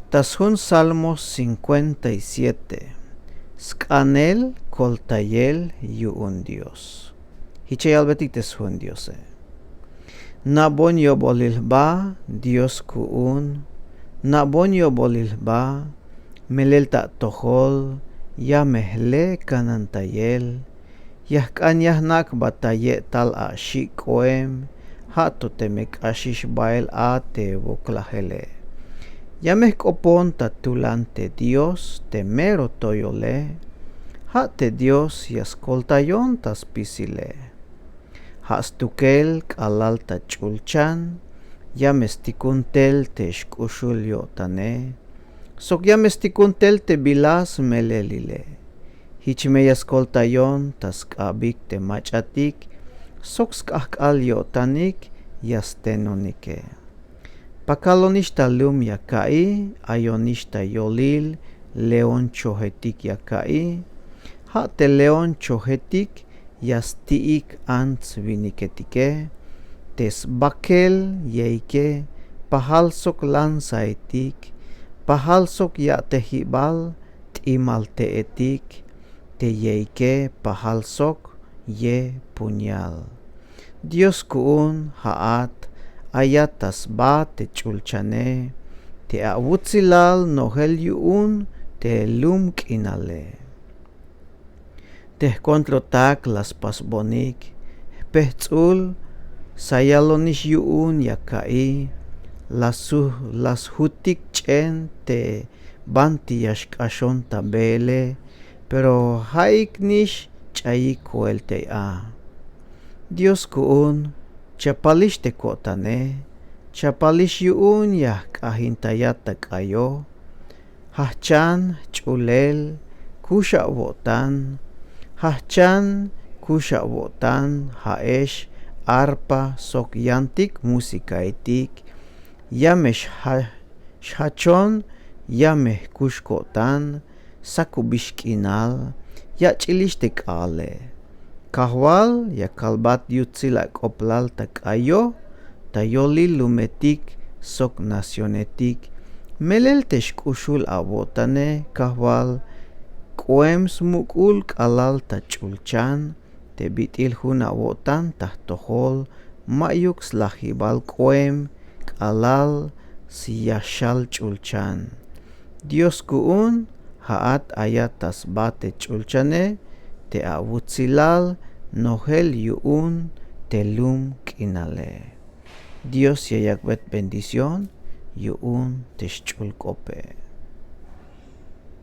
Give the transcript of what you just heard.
Tashun Salmos 57. Skanel koltayel yuun Dios. Hichayal betik teshun Dios. Nabon yo bolil ba Dios kuun. Nabon yo bolil ba melel tak tohol ya mehle kanantayel. Yahkan yahnak bataye tal a shikoem. Hato temek ashish bail a te voklahele. Yameh kopon tatulante Dios temero toyole, te Dios yaskoltayon taspisile. Hastukel kalal tachulchan, yamestikuntel te shkushul yotane, sok yamestikuntel te bilas melelile. Hichme yaskoltayon taskabik te machatik, sok skakal yotanik yastenonike. Pakalonista lum yakai, ayonista yolil, leon chohetik yakai, te leon chohetik, yastiik ants viniketike, tes bakel yeike, pahalsok lansaitik, pahalsok ya tehibal, timal teetik, te yeike pahalsok ye punyal. Dios kuun haat, ayatas ba te chulchane, te awutsilal nohel yuun te lum kinale. Te kontrotak las pasbonik, pehtzul sayalonish yuun yakai, las hutik chen te banti yashkashon tabele, pero haik nish chayik te a. Dios kuun chapalish te kotane, chapalish yuun yah kahintayata kayo, hachan chulel, kusha wotan, hachan kusha wotan, haesh, arpa, sok yantik musikaitik, yamesh hachon, yameh kushkotan, sakubishkinal, yachilish te kale. Kahwal ya kalbat yutzila koplal takayo, tayoli lumetik sok nasionetik, melel teshkushul abotane kahwal, koem smukul kalal tachulchan, te bitil hun abotan tahtohol, mayuk slahibal koem kalal siyashal chulchan. Dios kuun haat ayatas bate chulchane, te awutsilal nohel yuun telum kinale. Dios yayakbet bendición yuun teschulkope.